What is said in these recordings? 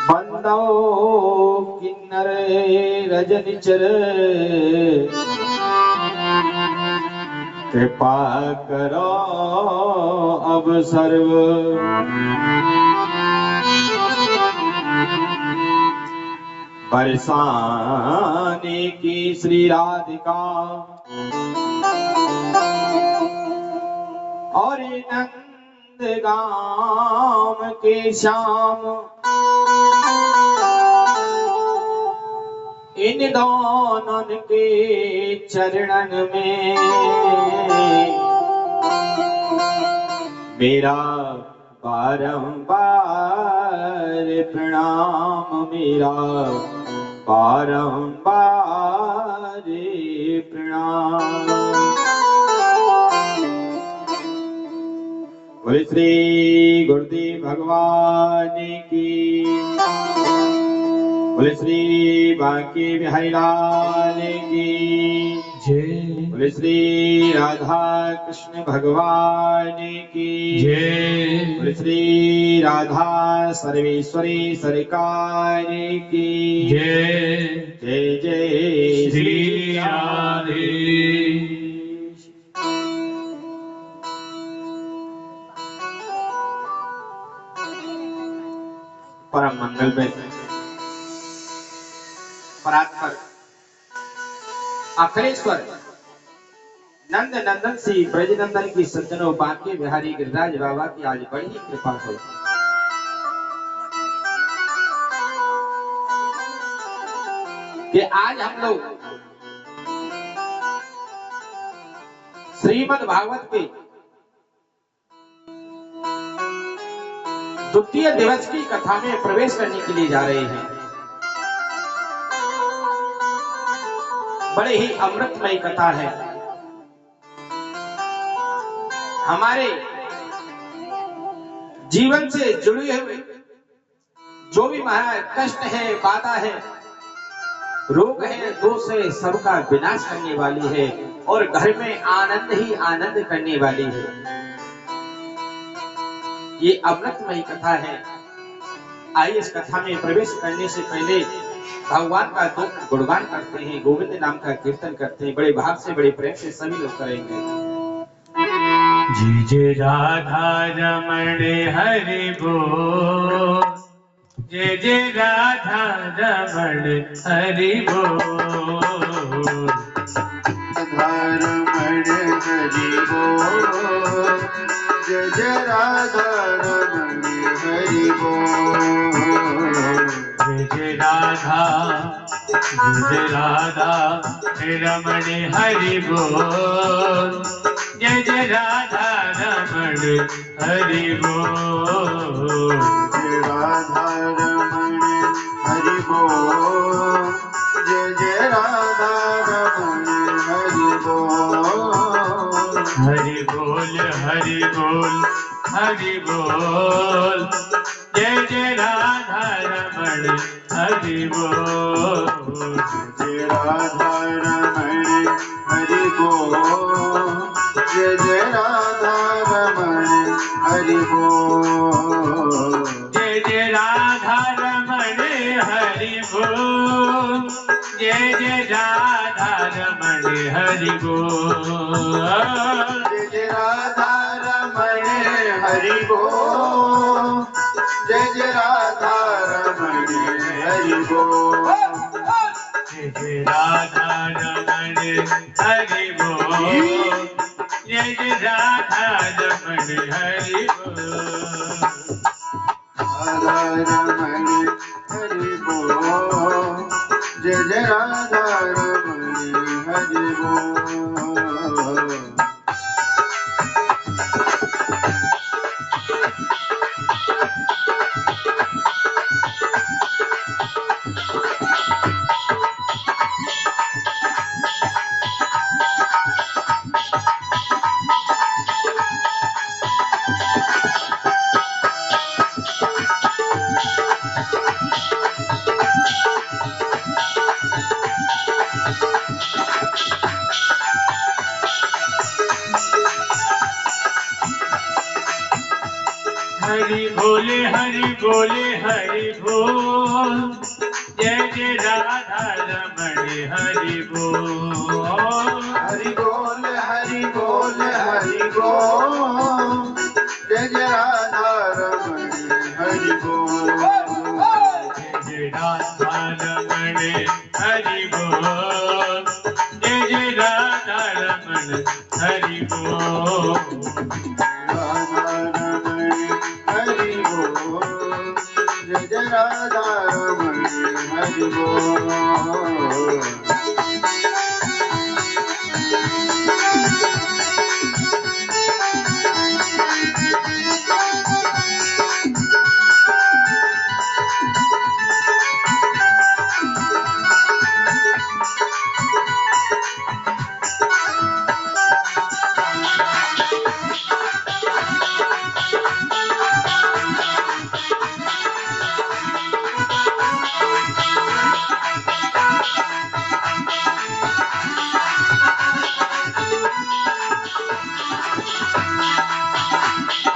बंदो किन्नर रजनिचर कृपा करो अब सर्व बरसाने की श्री राधिका और नंदगाम के श्याम इन दोनों के चरणन में मेरा बारंबार प्रणाम मेरा बारंबार प्रणाम। बोले श्री गुरुदेव भगवान की, बोले श्री बांके बिहारी लाल की जय, बोले श्री राधा कृष्ण भगवान की जय, बोले श्री राधा सर्वेश्वरी सरकार की जय। जय जय श्री राधे। परम मंगल में परात्पर अखिलेश्वर नंद नंदन श्री ब्रज नंदन की सज्जनों बांके बिहारी गिरिराज बाबा की आज बड़ी ही कृपा हो कि आज हम लोग श्रीमद् भागवत के द्वितीय दिवस की कथा में प्रवेश करने के लिए जा रहे हैं। बड़े ही अमृतमय कथा है। हमारे जीवन से जुड़े हुए जो भी महाराज कष्ट है, बाधा है, रोग है, दोष है, सबका विनाश करने वाली है और घर में आनंद ही आनंद करने वाली है। ये अमृतमयी कथा है। आइए इस कथा में प्रवेश करने से पहले भगवान का दो गुणगान करते हैं, गोविंद नाम का कीर्तन करते हैं। बड़े भाव से, बड़े प्रेम से सभी लोग करेंगे। जी जय राधा रमण हरि बोल, जय जय राधा रमण हरि बोल, रमण हरि बोल, जय जय राधा रमण हरि बोल, जय जय राधा रमण हरि बोल, जय जय राधा रमण हरि बोल, जय राधा रमण हरि बोल, जय जय राधा रमण हरि बोल, हरि बोल हरि बोल हरि बोल, जय जय राधा रमण हरि बोल, जय राधा रमण हरि बोल, जय जय राधा रमण हरि बोल, जय जय राधा रमण हरि बोल, जय जय राधा रमण हरि बोल, जय जय राधा रमण हरि बोल, जय जय राधा रमण हरि बोल, जय जय राधा रमण हरि बोल, जय जय राधा रमण हरि बोल, राधा रमण हरि बोल, जय जय राधा रमण हरि बोल। हरि बोले हरि बोले हरि बोल, जय जय राधा रमण हरि बोल। हरि बोल हरि बोल हरि बोल, जय जय राधा रमण हरि बोल। जय जय राधा रमण हरि बोल, जय जय राधा रमण हरि बोल। राधा रमण हरि बोल, जय जय राधा रमण हरि बोल।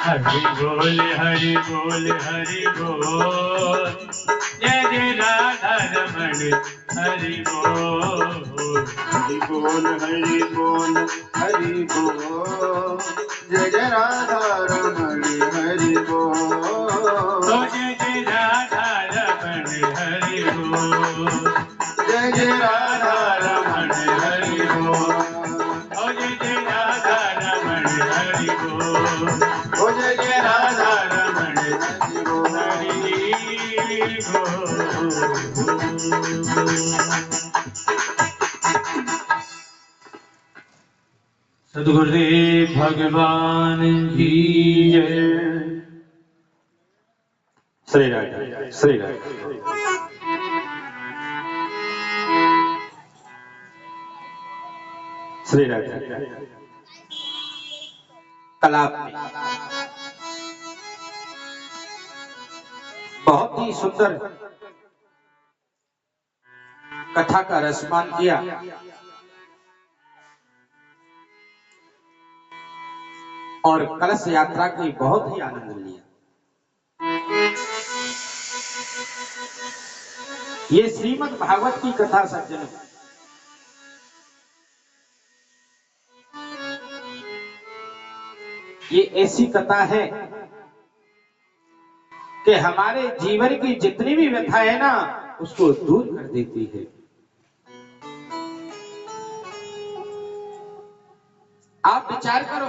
हरि बोल हरि बोल हरि बोल, जय जय राधा रमण हरि बोल। हरि बोल हरि बोल हरि बोल, जय जय राधा रमण हरि बोल। जय जय राधा रमण हरि बोल, जय जय राधा रमण हरि बोल। जय जय राधा रमण हरि बोल, ओ जय जय राधा रमण हरि बोल। हरि बोल। सद्गुरुदेव भगवान की जय। श्री राधे श्री राधे। श्री राधे। कलाप में बहुत ही सुंदर कथा का रसपान किया और कलश यात्रा की बहुत ही आनंद लिया। ये श्रीमद् भागवत की कथा सज्जनों, ये ऐसी कथा है कि हमारे जीवन की जितनी भी व्यथा है ना, उसको दूर कर देती है। आप विचार करो,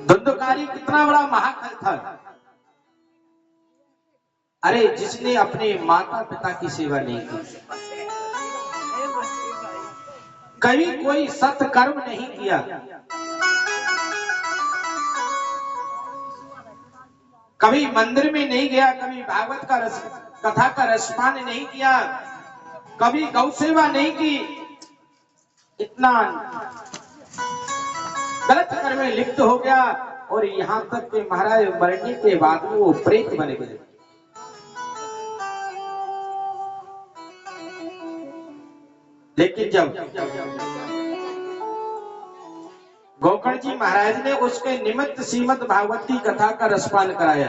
धुंधकारी कितना बड़ा महाकल था। अरे जिसने अपने माता पिता की सेवा नहीं की, कभी कोई सत्कर्म नहीं किया, कभी मंदिर में नहीं गया, कभी भागवत का कथा का रसपान नहीं किया, कभी गौ सेवा नहीं की, इतना गलत कर्म में लिप्त हो गया और यहां तक कि महाराज मरने के बाद में वो प्रेत बन गए। लेकिन जब गोकर्ण जी महाराज ने उसके निमित्त श्रीमद् भागवत की कथा का रसपान कराया,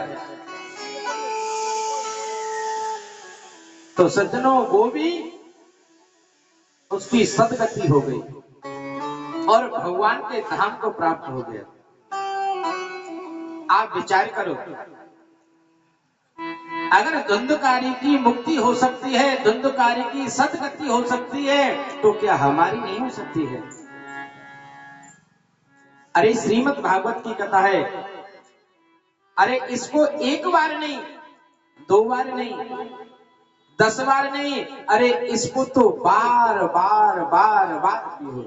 तो सज्जनों वो भी उसकी सदगति हो गई और भगवान के धाम को प्राप्त हो गया। आप विचार करो, अगर धुंधकारी की मुक्ति हो सकती है, धुंधकारी की सदगति हो सकती है, तो क्या हमारी नहीं हो सकती है? अरे श्रीमद् भागवत की कथा है, अरे इसको एक बार नहीं, दो बार नहीं, 10 बार नहीं, अरे इसको तो बार बार बार बार भी हो,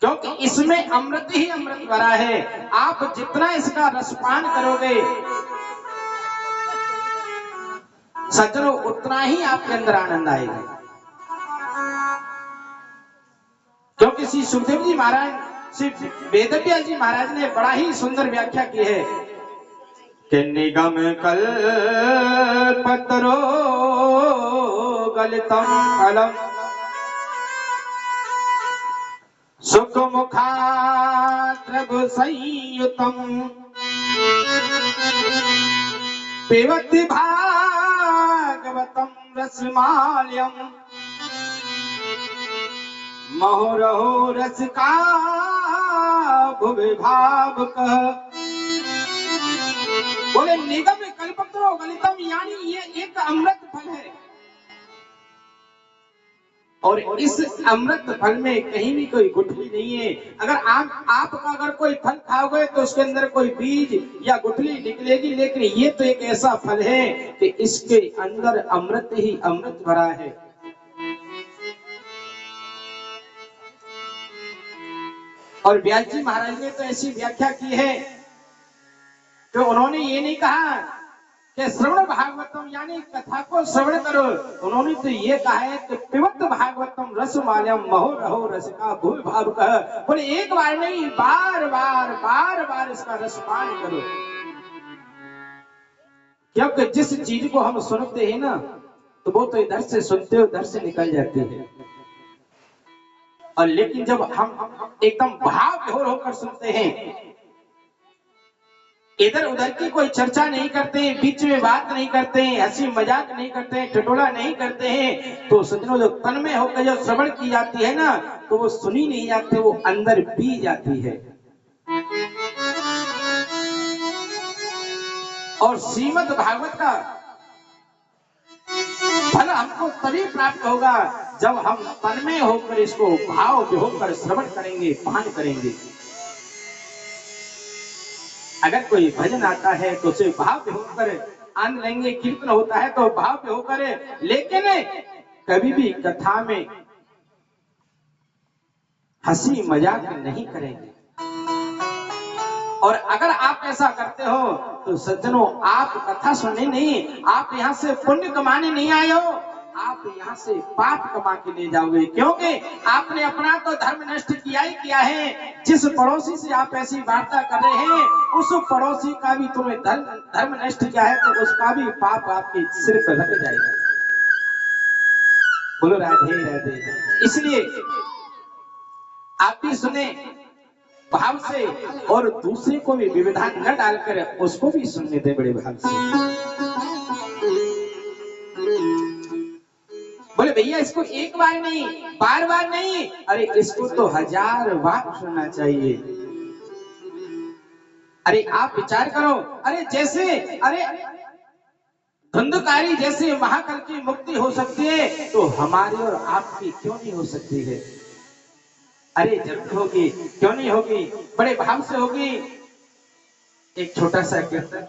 क्योंकि इसमें अमृत ही अमृत भरा है। आप जितना इसका रसपान करोगे सज्जनों, उतना ही आपके अंदर आनंद आएगा। क्योंकि श्री सुखदेव जी महाराज, श्री वेदव्यास जी महाराज ने बड़ा ही सुंदर व्याख्या की है कि निगम कल्पतरो गलितम फलम सुख मुखा द्रव संयुतम पिबति भागवतम रसमाल्यम महोरहो रसिका भुवि भावुक। बोले निगम कल्पत्रो गलितम, यानी ये एक अमृत फल है और इस अमृत फल में कहीं भी कोई गुठली नहीं है। अगर आपका अगर कोई फल खाओगे तो उसके अंदर कोई बीज या गुठली निकलेगी, लेकिन ये तो एक ऐसा फल है कि इसके अंदर अमृत ही अमृत भरा है। और व्यास जी महाराज ने तो ऐसी व्याख्या की है कि उन्होंने ये नहीं कहा कि श्रवण भागवतम यानी कथा को श्रवण करो, उन्होंने तो ये कहा है कि पिबत भागवतम रसमाल्यम महोरहो रसिका भुवि भावुक। बोले एक बार नहीं, बार बार इसका रसपान करो, क्योंकि जिस चीज को हम सुनते हैं ना तो वो तो इधर से सुनते हो उधर से निकल जाती है, और लेकिन जब हम एकदम भाव विभोर होकर सुनते हैं, इधर उधर की कोई चर्चा नहीं करते हैं, बीच में बात नहीं करते हैं, हंसी मजाक नहीं करते हैं, टटोला नहीं करते हैं, तो सज्जनों जो तन में होकर जो श्रवण की जाती है ना तो वो सुनी नहीं जाती, वो अंदर पी जाती है। और श्रीमद् भागवत का फल हमको तभी प्राप्त होगा जब हम तन में होकर इसको भाव विभोर श्रवण करेंगे, पान करेंगे। अगर कोई भजन आता है तो उसे भाव विभोर आनंद लेंगे, कीर्तन होता है तो भाव विभोर, लेकिन कभी भी कथा में हंसी मजाक नहीं करेंगे। और अगर आप ऐसा करते हो तो सज्जनों आप कथा सुनने नहीं, आप यहाँ से पुण्य कमाने नहीं आए हो, आप यहाँ से पाप कमा के ले जाओगे, क्योंकि आपने अपना तो धर्म नष्ट किया ही किया है। जिस पड़ोसी से आप ऐसी वार्ता कर रहे हैं उस पड़ोसी का भी तुम्हें धर्म नष्ट किया है, तो उसका भी पाप आपके सिर पर लग जाएगा। बोलो राधे राधे। इसलिए आप भी सुने भाव से और दूसरे को भी विविधान न डालकर उसको भी सुनने दे बड़े भाव से। बोले भैया इसको एक बार नहीं, बार बार नहीं, अरे इसको तो 1000 बार सुनना चाहिए। अरे आप विचार करो, अरे जैसे धुंधकारी जैसे महाकाल की मुक्ति हो सकती है तो हमारी और आपकी क्यों नहीं हो सकती है? अरे जरूर होगी, क्यों नहीं होगी, बड़े भाव से होगी। एक छोटा सा कीर्तन।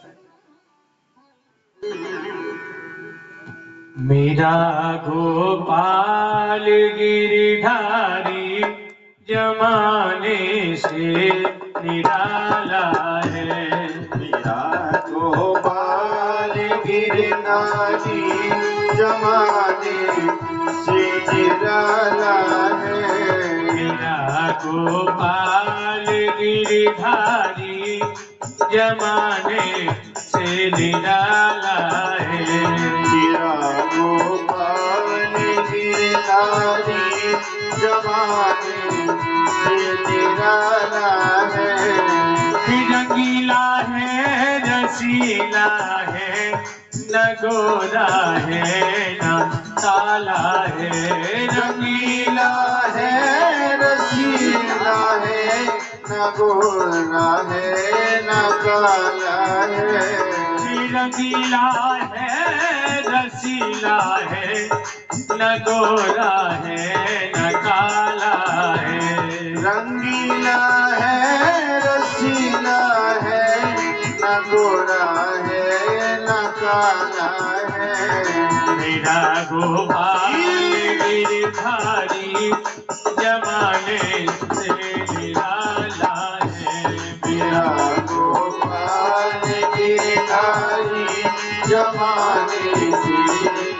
मेरा गोपाल गिरधारी जमाने से निराला है, मेरा गोपाल गिरधारी जमाने से निराला है, मेरा गोपाल गिरधारी जमाने से निराला है, मेरा गोपाल गिरधारी जमाने से निराला है, रंगीला है रसीला है, न गोरा है न काला है, रंगीला है रसीला है, न गोरा है न काला है, रंगीला है रसीला है, न गोरा है न काला है, रंगीला है रसीला है, न गोरा है न काला है, मेरा गोपाल गिरधारी जमाने से निराला है, मेरा गोपाल गिरधारी जमाने से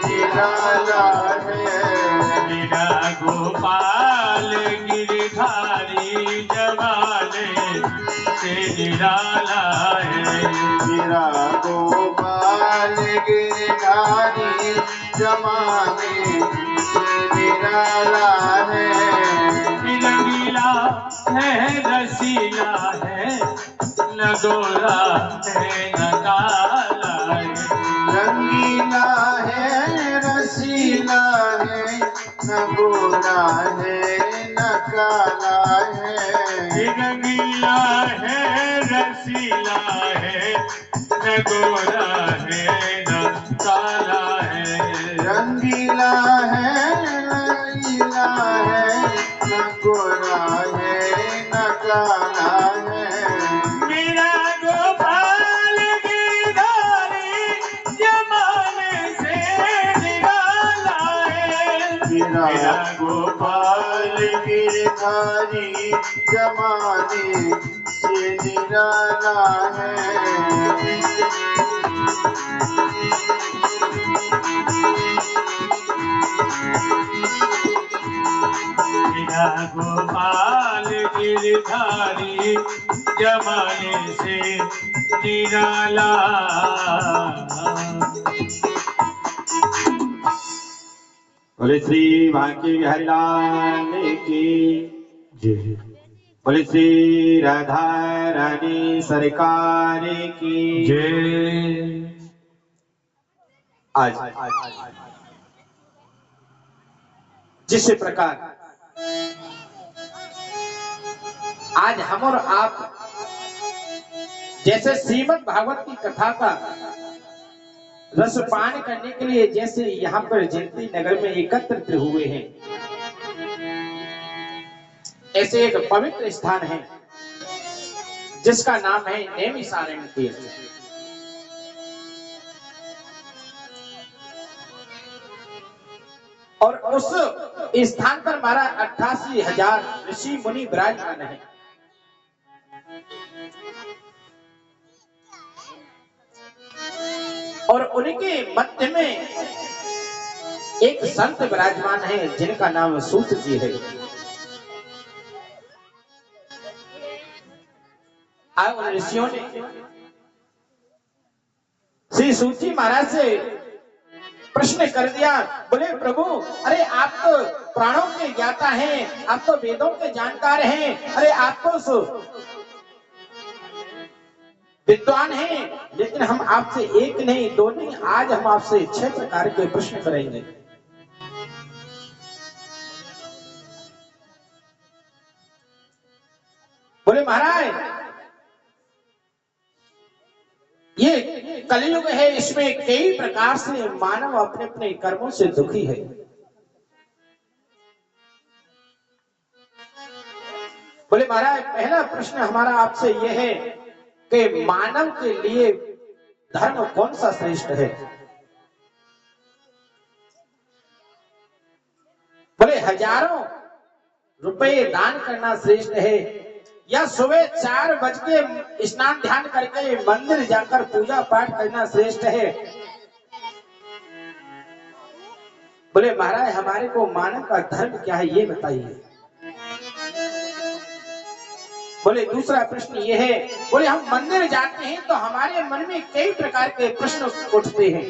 निराला है, मेरा गोपाल गिरधारी जमाने से निराला है, मेरा गोपाल गिरधारी जमाने से निराला है, रंगीला रंगीला है रसीला है न गोरा है न काला है। रंगीला है रसीला है न गोरा है न काला है। रंगीला है रसीला है न गोरा है न काला है। रंगीला है रसीला है न गोरा है न काला है। मेरा गोपाल गिरधारी जमाने से निराला है। मेरा गोपाल गिरधारी जमाने से निराला है। मेरा गोपाल गिरधारी जमाने से निराला। बोले श्री बांके बिहारी लाल की जय। बोले श्री राधा रानी सरकार की जय। आज जिस प्रकार आज हम और आप जैसे श्रीमद् भागवत की कथा का रसपान करने के लिए जैसे यहाँ पर जयंती नगर में एकत्रित हुए हैं, ऐसे एक पवित्र स्थान है जिसका नाम है नैमिषारण्य तीर्थ। और उस स्थान पर हमारा 88,000 ऋषि मुनि विराजमान है। और उनके मध्य में एक संत विराजमान है जिनका नाम सूत जी है। आज उन ऋषियों ने श्री सूत जी महाराज से प्रश्न कर दिया, बोले प्रभु अरे आप तो प्राणों के ज्ञाता हैं, आप तो वेदों के जानकार हैं, अरे आप तो विद्वान हैं, लेकिन हम आपसे एक नहीं दो नहीं आज हम आपसे 6 प्रकार के प्रश्न करेंगे। बोले महाराज ये कलयुग है, इसमें कई प्रकार से मानव अपने अपने कर्मों से दुखी है। बोले महाराज पहला प्रश्न हमारा आपसे यह है कि मानव के लिए धर्म कौन सा श्रेष्ठ है? बोले हजारों रुपए दान करना श्रेष्ठ है या सुबह 4 बज के स्नान ध्यान करके मंदिर जाकर पूजा पाठ करना श्रेष्ठ है? बोले महाराज हमारे को मानव का धर्म क्या है ये बताइए। बोले दूसरा प्रश्न ये है, बोले हम मंदिर जाते हैं तो हमारे मन में कई प्रकार के प्रश्न उठते हैं।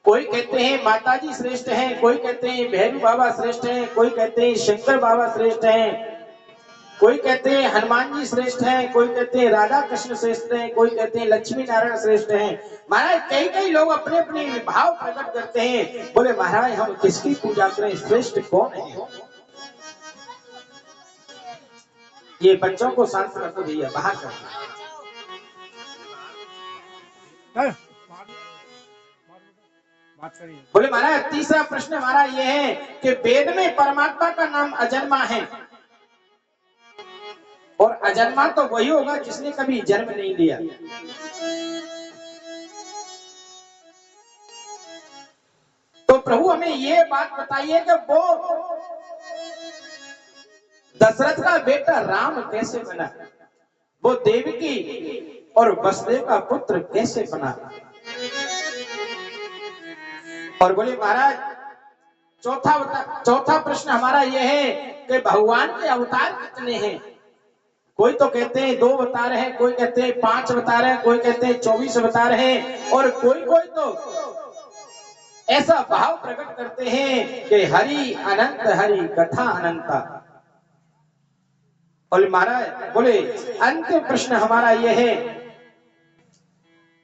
कोई कहते हैं माताजी श्रेष्ठ हैं, कोई कहते हैं भैरू बाबा श्रेष्ठ हैं, कोई कहते हैं शंकर बाबा श्रेष्ठ हैं, कोई कहते हैं हनुमान जी श्रेष्ठ हैं, कोई कहते हैं राधा कृष्ण श्रेष्ठ हैं, कोई कहते हैं लक्ष्मी नारायण श्रेष्ठ हैं। महाराज कई कई लोग अपने अपने भाव प्रकट करते हैं। बोले महाराज हम किसकी पूजा करें, श्रेष्ठ कौन है? ये बच्चों को शांत कर दो भैया, बाहर कर। बोले महाराज तीसरा प्रश्न हमारा ये है कि वेद में परमात्मा का नाम अजन्मा है और अजन्मा तो वही होगा जिसने कभी जन्म नहीं लिया। तो प्रभु हमें ये बात बताइए कि वो दशरथ का बेटा राम कैसे बना, वो देवकी और वसुदेव का पुत्र कैसे बना? और बोले महाराज चौथा प्रश्न हमारा यह है कि भगवान के अवतार कितने हैं? कोई तो कहते हैं 2 अवतार हैं, कोई कहते हैं 5 अवतार हैं, कोई कहते हैं 24 अवतार हैं और कोई तो ऐसा भाव प्रकट करते हैं कि हरि अनंत हरि कथा अनंता। बोले महाराज, बोले अंतिम प्रश्न हमारा यह है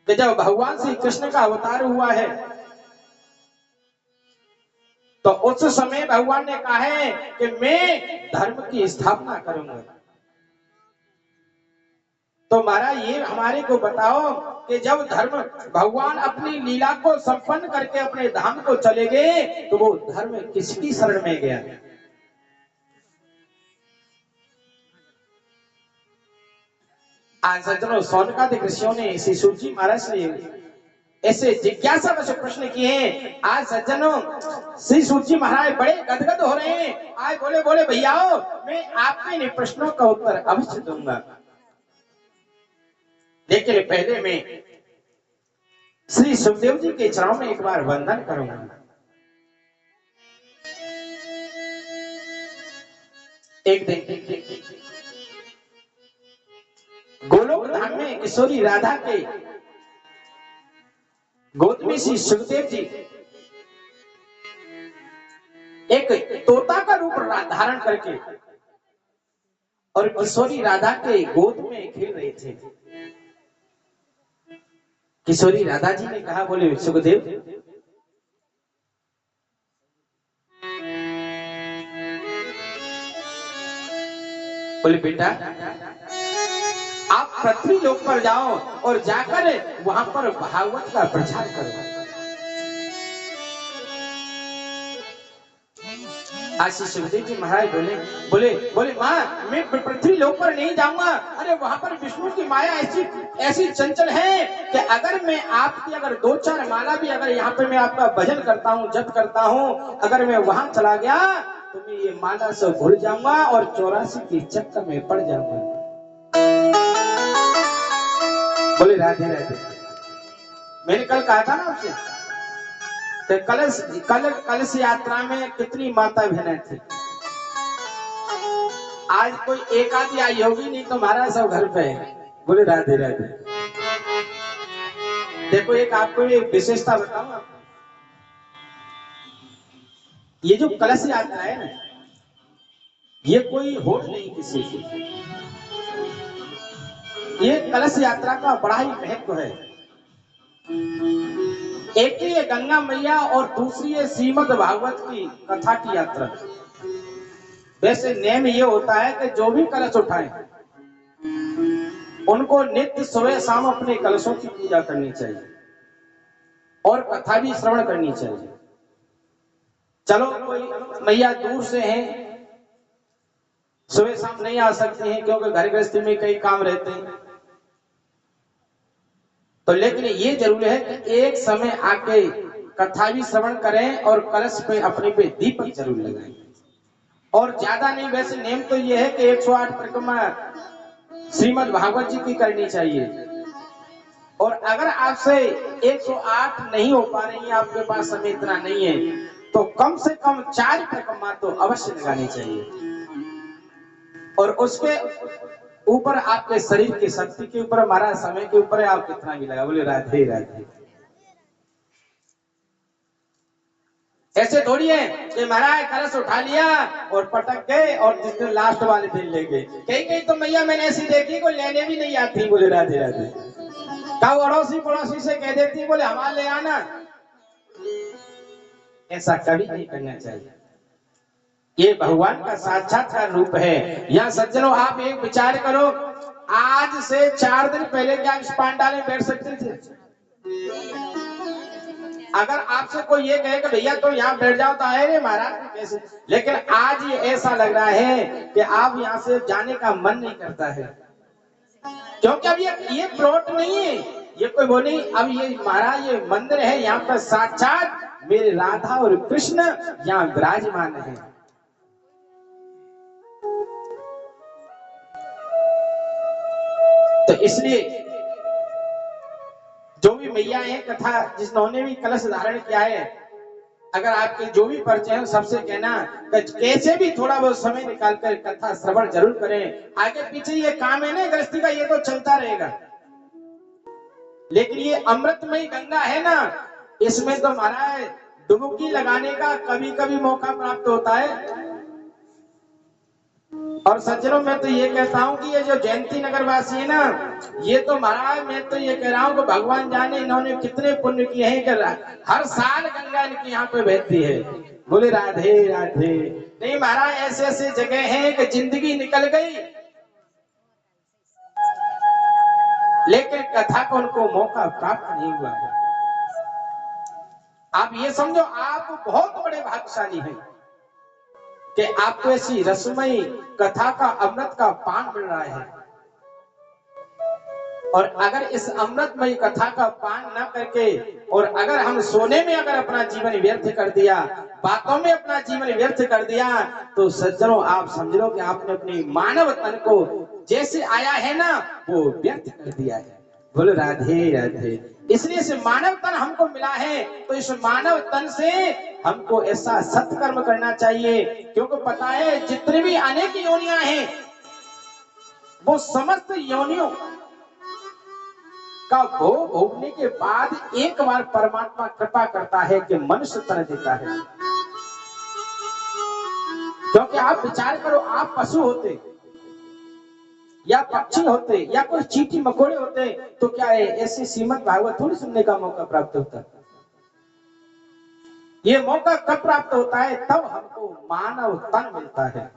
कि जब भगवान श्री कृष्ण का अवतार हुआ है तो उस समय भगवान ने कहा है कि मैं धर्म की स्थापना करूंगा। तो महाराज ये हमारे को बताओ कि जब धर्म भगवान अपनी लीला को संपन्न करके अपने धाम को चले गए तो वो धर्म किसकी शरण में गया? आज सज्जनों, सौनकादिक ऋषियों ने श्री सूत जी महाराज से ऐसे जिज्ञासा में प्रश्न किए हैं। आज सज्जनों, श्री सूत जी महाराज बड़े गदगद हो रहे हैं। आज बोले बोले भैयाओ, मैं आपके इन प्रश्नों का उत्तर अवश्य दूंगा, लेकिन पहले मैं श्री सुखदेव जी के चरणों में एक बार वंदन करूंगा। एक दिन गोलोक धाम में किशोरी राधा के गोद में श्री सुखदेव जी एक तोता का रूप धारण करके और किशोरी राधा के गोद में खेल रहे थे। किशोरी राधा जी ने कहा, बोले सुखदेव, बोले बेटा आप पृथ्वी लोक पर जाओ और जाकर वहां पर भागवत का प्रचार करो। आशीष सुखदेव जी महाराज बोले बोले बोले माँ, मैं पृथ्वी लोक पर नहीं जाऊंगा। अरे वहां पर विष्णु की माया ऐसी ऐसी चंचल है कि अगर मैं आपकी अगर 2-4 माला भी अगर यहाँ पे मैं आपका भजन करता हूँ, जप करता हूँ, अगर मैं वहां चला गया तो मैं ये माला से भूल जाऊंगा और 84 के चक्कर में पड़ जाऊंगा। बोले राधे राधे। मैंने कल कहा था ना आपसे, कलश यात्रा में कितनी माता बहनें थी। आज कोई एक आधी आई होगी, नहीं तो महाराज सब घर पे है। बोले राधे राधे। देखो एक आपको एक विशेषता बताऊं, ये जो कलश यात्रा है ना, ये कोई होड़ नहीं किसी की। ये कलश यात्रा का बड़ा ही महत्व है। एक ही है गंगा मैया और दूसरी है श्रीमद् भागवत की कथा की यात्रा। वैसे नियम ये होता है कि जो भी कलश उठाए उनको नित्य सुबह शाम अपने कलशों की पूजा करनी चाहिए और कथा भी श्रवण करनी चाहिए। चलो कोई मैया दूर से हैं, सुबह शाम नहीं आ सकती हैं क्योंकि घर गृहस्थी में कई काम रहते हैं, तो लेकिन ये जरूर है कि एक समय आके कथा भी श्रवण करें और कलश पे अपने पे दीपक जरूर लगाएं। और ज्यादा नहीं, वैसे नियम तो ये है कि 108 परिक्रमा श्रीमद् भागवत जी की करनी चाहिए। और अगर आपसे 108 नहीं हो पा रही है, आपके पास समय इतना नहीं है, तो कम से कम 4 परिक्रमा तो अवश्य लगानी चाहिए। और उसके ऊपर आपके शरीर की शक्ति के ऊपर, हमारा समय के ऊपर आप कितना भी लगा। बोले राधे राधे। ऐसे थोड़ी है कि महाराज कलश उठा लिया और पटक गए और जिस दिन लास्ट वाले दिन ले गए। कहीं कहीं तो मैया मैंने ऐसी देखी को लेने भी नहीं आती। बोले राधे राधे। कहा अड़ोसी पड़ोसी से कह देती, बोले हमारे ले आना। ऐसा कभी नहीं करना चाहिए। ये भगवान का साक्षात्कार रूप है। यहाँ सज्जनों आप एक विचार करो, आज से 4 दिन पहले क्या इस पांडाल में बैठ सकते थे? अगर आपसे कोई ये कहे कि भैया तो यहाँ बैठ जाओ तो आए रे महाराज कैसे, लेकिन आज ये ऐसा लग रहा है कि आप यहाँ से जाने का मन नहीं करता है, क्योंकि अब ये प्लॉट नहीं है, ये कोई वो नहीं। अब ये महाराज ये मंदिर है, यहाँ पर साक्षात मेरे राधा और कृष्ण यहाँ विराजमान है। तो इसलिए जो भी मैया है कथा जिन्होंने भी कलश धारण किया है, अगर आपके जो भी परिचय है सबसे कहना कैसे भी थोड़ा बहुत समय निकालकर कथा श्रवण जरूर करें। आगे पीछे ये काम है ना गृहस्थी का, ये तो चलता रहेगा, लेकिन ये अमृतमयी गंगा है ना, इसमें तो महाराज डुबकी लगाने का कभी कभी मौका प्राप्त होता है। और सज्जनों, मैं तो ये कहता हूँ कि ये जो जयंती नगर वासी है ना, ये तो महाराज मैं तो ये कह रहा हूँ कि भगवान जाने इन्होंने कितने पुण्य किए हैं कि हर साल गंगा इनके यहाँ पे बहती है। बोले राधे राधे। नहीं महाराज, ऐसे ऐसे जगह हैं कि जिंदगी निकल गई लेकिन कथा को उनको मौका प्राप्त नहीं हुआ है। आप ये समझो, आप बहुत बड़े भाग्यशाली हैं कि आपको ऐसी रसमयी कथा का अमृत का पान मिल रहा है। और अगर इस अमृतमयी कथा का पान न करके और अगर हम सोने में अगर अपना जीवन व्यर्थ कर दिया, बातों में अपना जीवन व्यर्थ कर दिया, तो सज्जनों आप समझ लो कि आपने अपनी मानव तन को जैसे आया है ना वो व्यर्थ कर दिया है। बोलो राधे राधे। इसलिए इस मानव तन हमको मिला है, तो इस मानव तन से हमको ऐसा सत्कर्म करना चाहिए, क्योंकि पता है जितने भी अनेक योनियां हैं वो समस्त योनियों का भोग भोगने के बाद एक बार परमात्मा कृपा करता है कि मनुष्य तन देता है। क्योंकि आप विचार करो, आप पशु होते या पक्षी होते या कोई चींटी मकोड़े होते तो क्या है ऐसे श्रीमद् भागवत थोड़ी सुनने का मौका प्राप्त होता। ये मौका कब प्राप्त होता है? तब हमको मानव तन मिलता है।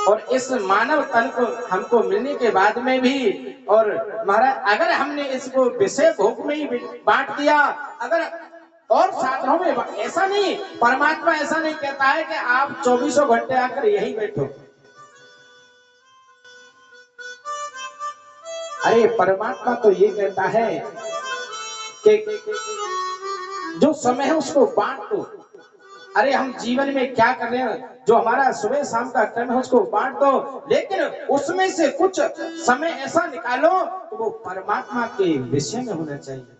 और इस मानव तन को हमको मिलने के बाद में भी, और महाराज अगर हमने इसको विषय भोग में ही बांट दिया, अगर और साधनों में, ऐसा नहीं, परमात्मा ऐसा नहीं कहता है कि आप 24 घंटे आकर यही बैठो। अरे परमात्मा तो ये कहता है कि जो समय है उसको बांट दो। अरे हम जीवन में क्या कर रहे हैं, जो हमारा सुबह शाम का कर्म है उसको बांट दो, लेकिन उसमें से कुछ समय ऐसा निकालो तो वो परमात्मा के विषय में होना चाहिए।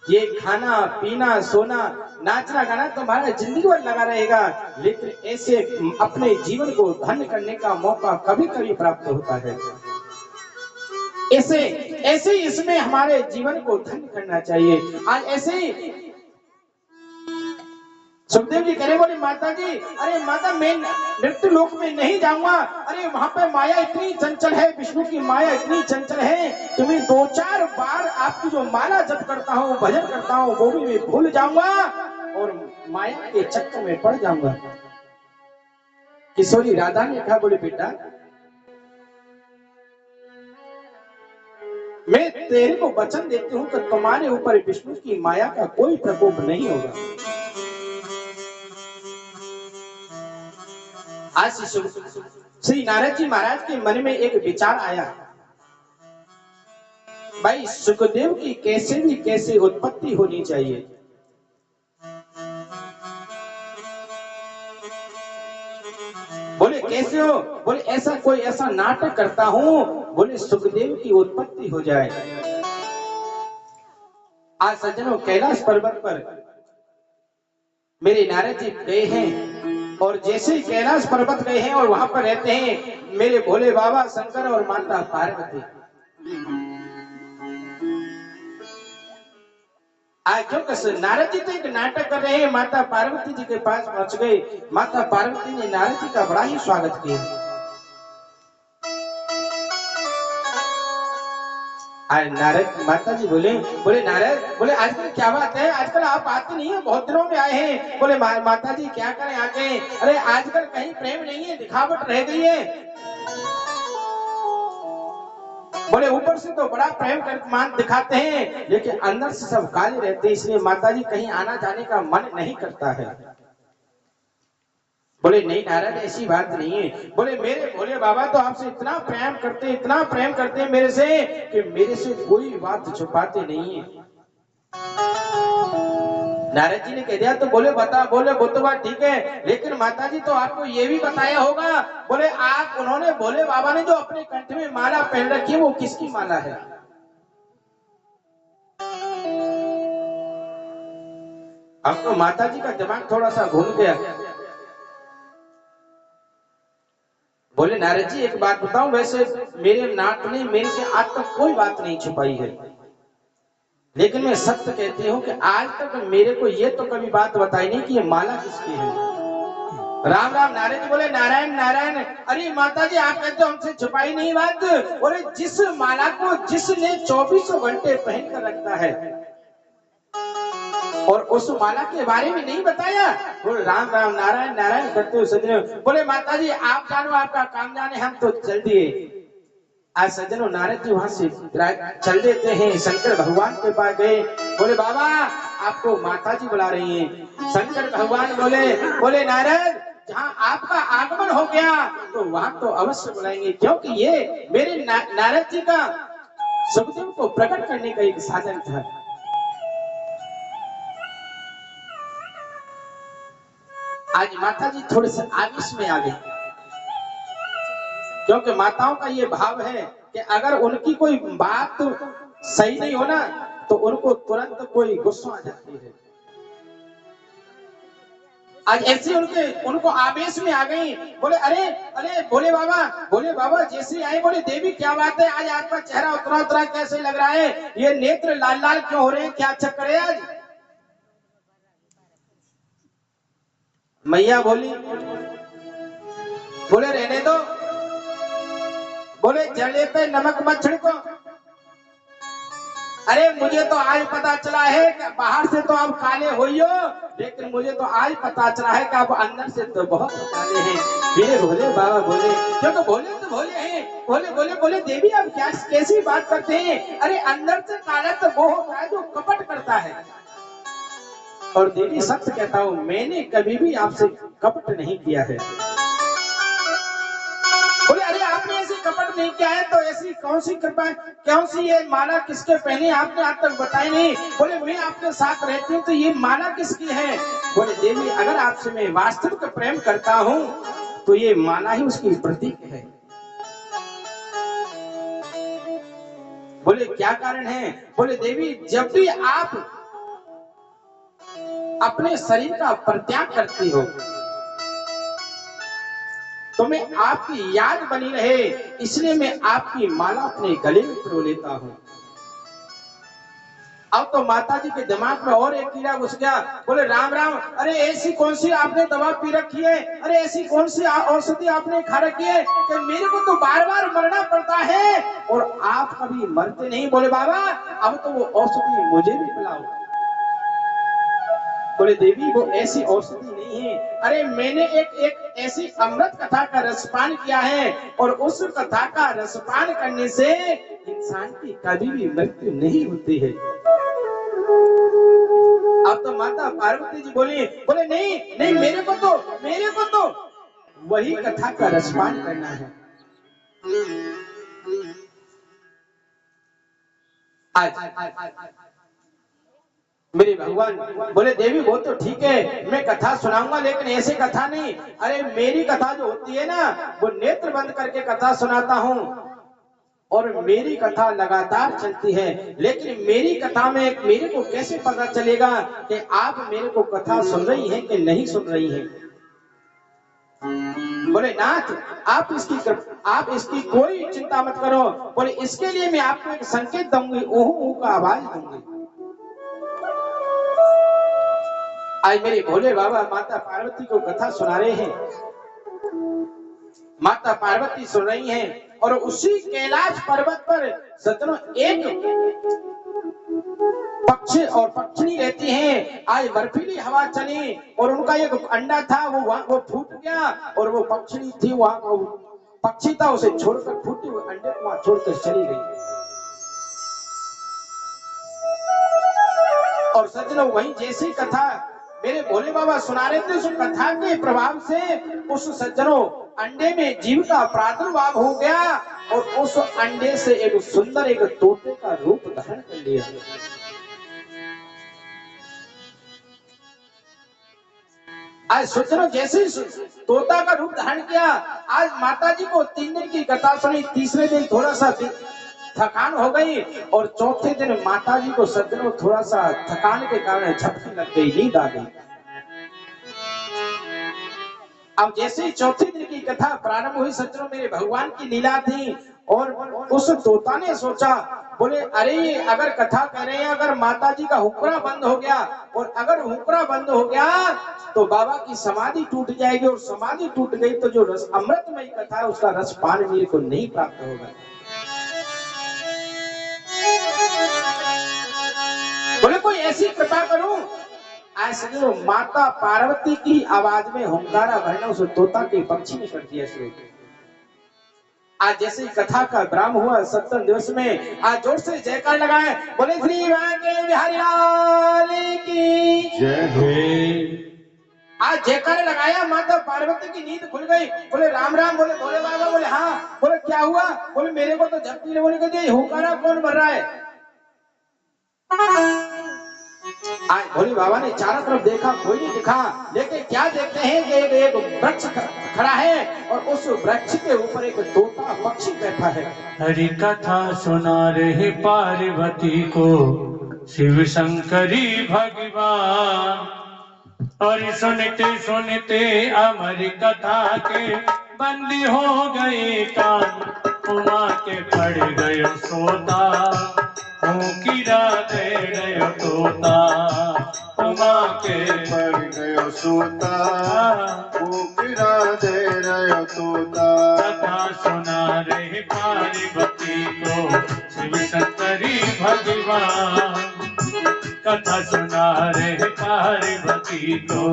ये खाना पीना सोना नाचना गाना तो हमारा जिंदगी भर लगा रहेगा, लेकिन ऐसे अपने जीवन को धन्य करने का मौका कभी कभी प्राप्त होता है। ऐसे ऐसे इसमें हमारे जीवन को धन्य करना चाहिए। आज ऐसे ही सुखदेव जी कह रहे, बोले माता जी, अरे माता मैं मृत्यु लोक में नहीं जाऊंगा। अरे वहां पे माया इतनी चंचल है, विष्णु की माया इतनी चंचल है कि मैं 2-4 बार आपकी जो माला जप करता हूँ, भजन करता हूँ, वो भी मैं भूल जाऊंगा और माया के चक्कर में पड़ जाऊंगा। किशोरी राधा ने कहा, बोले बेटा मैं तेरे को वचन देती हूँ कि तुम्हारे ऊपर विष्णु की माया का कोई प्रकोप नहीं होगा। आज श्री नारद जी महाराज के मन में एक विचार आया, भाई सुखदेव की कैसे भी कैसे उत्पत्ति होनी चाहिए। बोले कैसे हो? बोले ऐसा कोई ऐसा नाटक करता हूं, बोले सुखदेव की उत्पत्ति हो जाए। आज सज्जनों कैलाश पर्वत पर मेरे नारद जी गए हैं, और जैसे ही कैलाश पर्वत गए हैं और वहां पर रहते हैं मेरे भोले बाबा शंकर और माता पार्वती। आज जो नारद जी तो एक नाटक कर रहे हैं, माता पार्वती जी के पास पहुंच गए। माता पार्वती ने नारद जी का बड़ा ही स्वागत किया। आज नारद माता जी बोले नारद, बोले आजकल क्या बात है, आजकल आप आते नहीं है, बहुत दिनों में आए हैं। बोले माता जी क्या करें आके, अरे आजकल कहीं प्रेम नहीं है, दिखावट रह गई है। बोले ऊपर से तो बड़ा प्रेम कर मान दिखाते हैं, लेकिन अंदर से सब काले रहते हैं, इसलिए माता जी कहीं आना जाने का मन नहीं करता है। बोले नहीं नारद ऐसी बात नहीं है। बोले मेरे भोले बाबा तो आपसे इतना प्रेम करते हैं मेरे से कि मेरे से कोई बात छुपाते नहीं है। नारद जी ने कह दिया तो बोले बता, बोले वो तो बात ठीक है, लेकिन माता जी तो आपको ये भी बताया होगा। बोले आप उन्होंने भोले बाबा ने जो अपने कंठ में माला पहन रखी है वो किसकी माला है? अब तो माता जी का दिमाग थोड़ा सा घूम गया। बोले नारद जी एक बात बताऊं, वैसे मेरे नाथ ने मेरे से आज तक कोई बात नहीं छुपाई है, लेकिन मैं सत्य कहती हूँ कि आज तक मेरे को ये तो कभी बात बताई नहीं कि ये माला किसकी है। राम राम नारद जी बोले नारायण नारायण। अरे माता जी आप कहते हो हमसे छुपाई नहीं बात। और जिस माला को जिसने 24 घंटे पहन कर रखता है और उस माला के बारे में नहीं बताया, बोले राम राम नारायण नारायण करते हुए सजनों बोले माता जी आप जानो आपका काम जाने हम तो चल दिए। आज सज्जनों नारद जी वहां से चल देते हैं, शंकर भगवान के पास गए, बोले बाबा आपको माता जी बुला रही हैं। शंकर भगवान बोले नारद जहाँ आपका आगमन हो गया तो वहां तो अवश्य बुलाएंगे, क्योंकि ये मेरे नारद जी का सुखदेव को प्रकट करने का एक साधन था। आज माता जी थोड़े से आवेश में आ गई, क्योंकि माताओं का ये भाव है कि अगर उनकी कोई बात सही नहीं हो ना तो उनको तुरंत कोई गुस्सा आ जाती है। आज ऐसे उनको आवेश में आ गई, बोले अरे अरे बोले बाबा जैसे आए, बोले देवी क्या बात है आज आपका चेहरा उतरा उतरा कैसे लग रहा है, ये नेत्र लाल लाल क्यों हो रहे हैं, क्या चक्कर है आज। मैया बोली बोले रहने दो, बोले जले पे नमक मत छिड़को। अरे मुझे तो आज पता चला है कि बाहर से तो आप काले होई हो, लेकिन मुझे तो आज पता चला है कि आप अंदर से तो बहुत काले हैं। मेरे भोले बाबा बोले क्योंकि भोले तो भोले हैं। बोले देवी आप क्या कैसी बात करते हैं, अरे अंदर से काला तो वो होता है जो कपट करता है। और देवी सत्य कहता हूं मैंने कभी भी आपसे कपट नहीं किया है। बोले अरे आपने ऐसी कपट नहीं किया है तो ऐसी कौन सी कृपा, कौन सी ये माला किसके पहनी आपने आज तक बताई नहीं। बोले मैं आपके साथ रहती हूँ तो ये माला किसकी है। बोले देवी अगर आपसे मैं वास्तविक प्रेम करता हूँ तो ये माला ही उसकी प्रतीक है। बोले क्या कारण है। बोले देवी जब भी आप अपने शरीर का परित्याग करती हो तो मैं आपकी याद बनी रहे, इसलिए मैं आपकी माला अपने गले में पिरो लेता हूं। अब तो माता जी के दिमाग में और एक कीड़ा घुस गया। बोले राम राम अरे ऐसी कौन सी आपने दवा पी रखी है, अरे ऐसी कौन सी औषधि आपने खा रखी है कि मेरे को तो बार बार मरना पड़ता है और आप कभी मरते नहीं। बोले बाबा अब तो वो औषधि मुझे भी पिलाओ। बोले देवी वो ऐसी औषधि नहीं है, अरे मैंने एक ऐसी अमृत कथा का रसपान किया है और उस कथा का रसपान करने से इंसान की कभी भी मृत्यु नहीं होती है। अब तो माता पार्वती जी बोले नहीं मेरे को तो वही कथा का रसपान करना है। आज मेरे भगवान बोले देवी वो तो ठीक है मैं कथा सुनाऊंगा, लेकिन ऐसे कथा नहीं। अरे मेरी कथा जो होती है ना वो नेत्र बंद करके कथा सुनाता हूँ और मेरी कथा लगातार चलती है, लेकिन मेरी कथा में मेरे को कैसे पता चलेगा कि आप मेरे को कथा सुन रही हैं कि नहीं सुन रही हैं। बोले नाथ आप इसकी कोई चिंता मत करो। बोले इसके लिए मैं आपको एक संकेत दूंगी, ऊह का आवाज दूंगी। आज मेरे भोले बाबा माता पार्वती को कथा सुना रहे हैं, माता पार्वती सुन रही हैं और उसी कैलाश पर्वत पर सज्जनों एक पक्षी और पक्षिणी रहती हैं। आज बर्फीली हवा चली और उनका एक अंडा था वो फूट गया और वो पक्षिणी थी वहां पक्षी था उसे छोड़कर फूटे हुए अंडे को वहां छोड़कर चली गई। और सज्जनों वही जैसी कथा मेरे भोले बाबा सुना रहे थे, उस कथा के प्रभाव से उस सज्जनों अंडे में जीव का प्रादुर्भाव हो गया और उस अंडे से एक सुंदर एक तोते का रूप धारण कर लिया। आज सज्जनों जैसे तोता का रूप धारण किया, आज माता जी को 3 दिन की कथा सुनी, तीसरे दिन थोड़ा सा थकान हो गई और चौथे दिन माता जी को सज्जनों थोड़ा सा थकान के कारण झपकी लग गई, नींद आ गई। अब जैसे ही चौथे दिन की कथा प्रारंभ हुई सज्जनों मेरे भगवान की लीला थी और उस तोता ने सोचा बोले अरे अगर कथा कह रहे हैं, अगर माता जी का हुक्रा बंद हो गया, और अगर हुक्रा बंद हो गया तो बाबा की समाधि टूट जाएगी, और समाधि टूट गई तो जो रस अमृतमयी कथा है उसका रस पान मेरे को नहीं प्राप्त होगा। बोले कोई ऐसी कृपा करूं। ऐसे जो माता पार्वती की आवाज में हुंकारा भरना उस तोता के पक्षी ने कर दिया शुरू। आज जैसे कथा का विराम हुआ, सप्तम दिवस में आज जोर से जयकार लगाए, बोले श्री वाके बिहारी लाल की जय हो। आज जयकार लगाया, माता पार्वती की नींद खुल गई। बोले राम राम, बोले भोले बाबा, बोले हाँ, बोले क्या हुआ, बोले मेरे को तो झपकी बोले कहते हुंकारा कौन भर रहा है। आज भोले बाबा ने चारों तरफ देखा, कोई नहीं दिखा, लेकिन क्या देखते हैं कि एक वृक्ष खड़ा है और उस वृक्ष के ऊपर एक तोता पक्षी बैठा है। हरि कथा सुना रहे पार्वती को शिव शंकरी भगवान, और सुनते सुनते अमर कथा के बंदी हो गए कान, उमा के पड़ गयो सोता, कीड़ा दे गयो तोता, उमा के पड़ गयो सोता, कीड़ा दे रयो तोता। कथा सुना रहे पार्वती को शिव शंकरी भगवान, कथा सुना रहे पार्वती को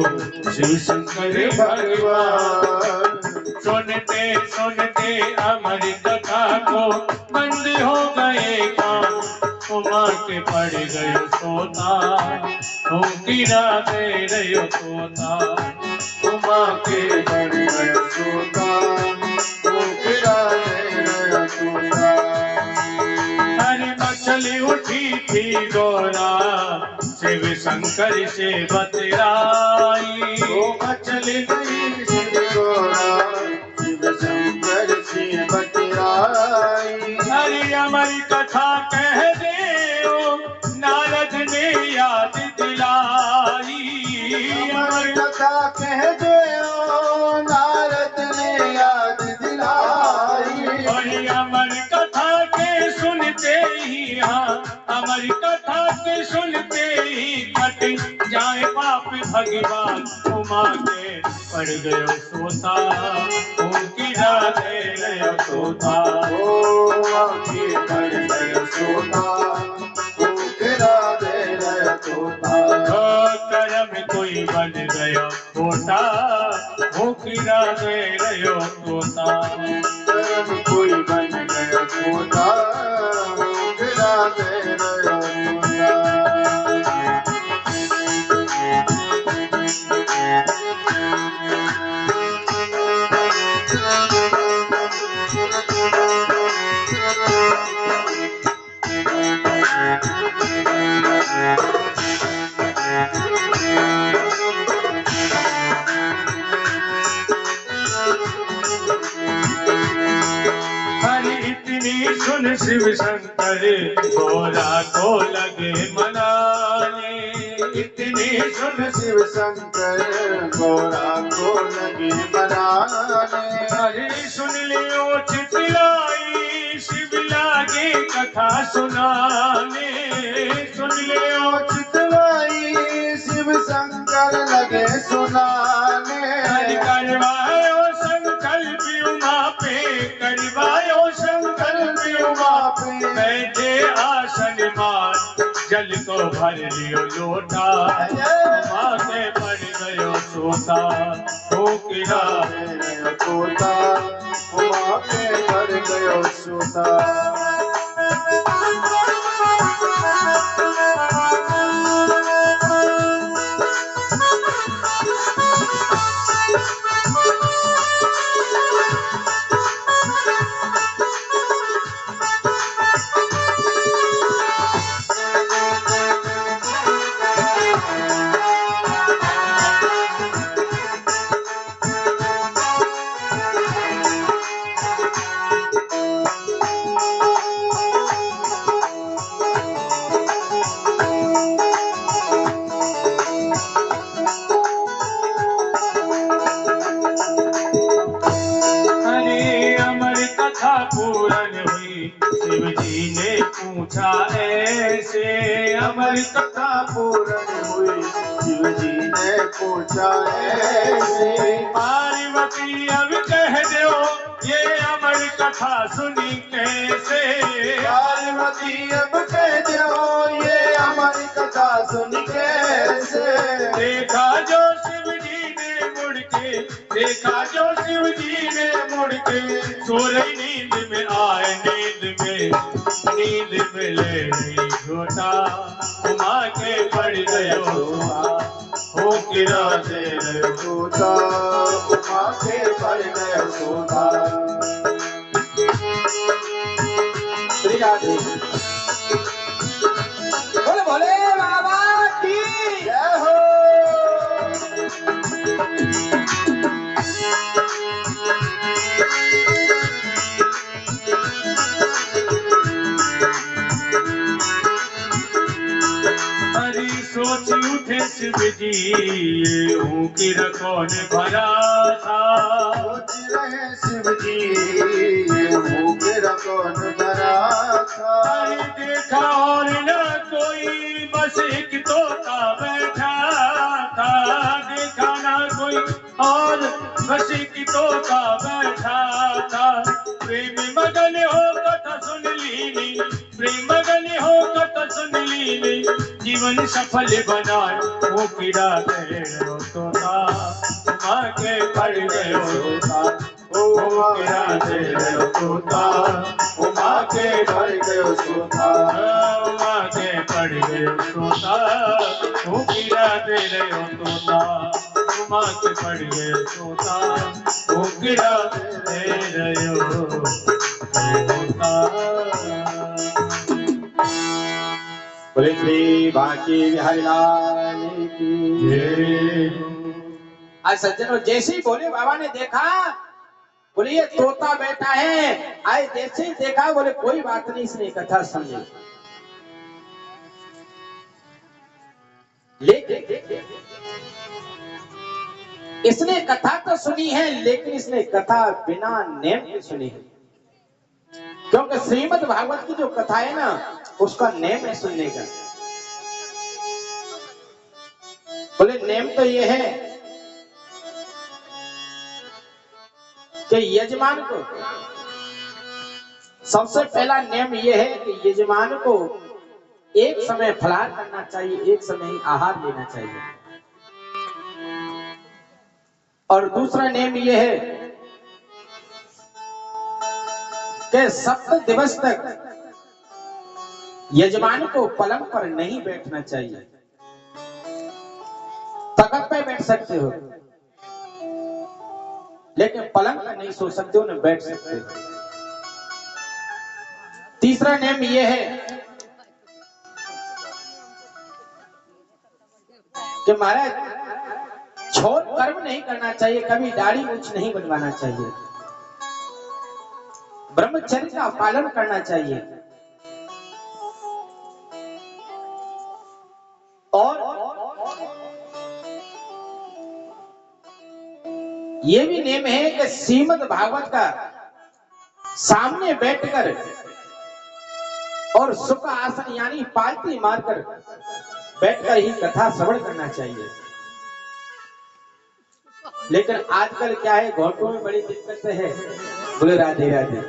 शिव शंकरी भगवान। सुनते सुनते अमर कथा को बंद हो गए कान, उमा के पड़ गयो सोता, कीड़ा दे रयो तोता, उमा के पड़ गयो सोता, कीड़ा दे रयो तोता। हरी मछली उठी थी गोरा शिव शंकर से बतराई, वो मछली गई शिव गोरा, शिव शंकर से बतराई। हरी अमर कथा कह दे नारद ने याद दिलाई, अमर कथा कह दे नारद ने याद दिलाई। और अमर कथा के सुनते ही, हाँ अमर कथा के सुनते ही कट जाए पाप भगवान, उमा के पड़ गयो सोता, कीड़ा दे रयो तोता, उमा के पड़ गयो सोता, कीड़ा दे रयो तोता। करम कोई बन गयो तोता, कीड़ा दे रयो तोता। करम कोई बन गयो तोता, कीड़ा दे रयो तोता। सुन शिव शंकर गोरा को लगे मनाने, इतनी सुन शिव शंकर गोरा को लगे मनाने। अरे सुन लियो चितलाई शिव लागे कथा सुनाने, सुन लियो चितलाई शिव शंकर लगे सुनाने। करवायो संकल्प उमा पे, करवायो संकल्प उमा पे, बैठे आसन मार जल को भर लियो लोटा, उमा के पड़ गयो सोता, कीड़ा दे रयो तोता, उमा के पड़ गयो सोता। शिव जी ने पूछा ऐसे अमर कथा पूर्ण हुई शिव जी ने पूछा ऐसे पार्वती अब कह दो ये अमर कथा सुनी कैसे पार्वती अब कह दो ये हमारी कथा सुन कैसे देखा जो शिव जी ने मुड़ के देखा जो शिव जी ने मुड़ के सो रही नींद में आए नींद में ले रही झूठा उमा के पड़ गयो हो गिरा दे सोता उमा के पड़ गए सोता श्री राधे बोले बोले बाबा की जय हो हरी सोच उठे शिव जी ये हूँ कि कौन भरा था सोच रहे शिव जी ये भूख कौन भरा था अरे देखा और न कोई बस एक तोता बैठा था देखा ना कोई और बस एक तोता बैठा था प्रेम मगन हो कथा सुन लीनी प्रेम मगन हो कथा सुन लीनी जीवन सफल बनाए वो किड़ा दे तोता माँ के पड़ गए तोता ओ किड़ा दे तोता उमा के पड़ गए सोता माँ के पड़ गए तोता वो किड़ा दे रहे तोता माँ के पड़ गए तोता वो किड़ा दे रहे तोता बोले श्री बांके बिहारी लाल की आज सज्जनों जैसे ही भोले बाबा ने देखा बोले ये तोता बैठा है आए जैसे ही देखा बोले कोई बात नहीं इसने कथा सुनी लेकिन इसने कथा तो सुनी है लेकिन इसने कथा बिना नेम के सुनी है क्योंकि श्रीमद् भागवत की जो कथा है ना उसका नेम है सुनने का बोले नेम तो ये है कि यजमान को सबसे पहला नियम यह है कि यजमान को एक समय फलाहार करना चाहिए एक समय ही आहार लेना चाहिए और दूसरा नियम यह है कि 7 दिवस तक यजमान को पलंग पर नहीं बैठना चाहिए तख्त पे बैठ सकते हो लेकिन पलंग पर नहीं सो सकते हो न बैठ सकते हो तीसरा नियम यह है कि महाराज छोट कर्म नहीं करना चाहिए कभी दाढ़ी मूछ नहीं बनवाना चाहिए ब्रह्मचर्य का पालन करना चाहिए और ये भी नियम है कि श्रीमद् भागवत का सामने बैठकर और सुख आसन यानी पालती मारकर बैठकर ही कथा श्रवण करना चाहिए लेकिन आजकल क्या है घोटों में बड़ी दिक्कत है बोले राधे राधे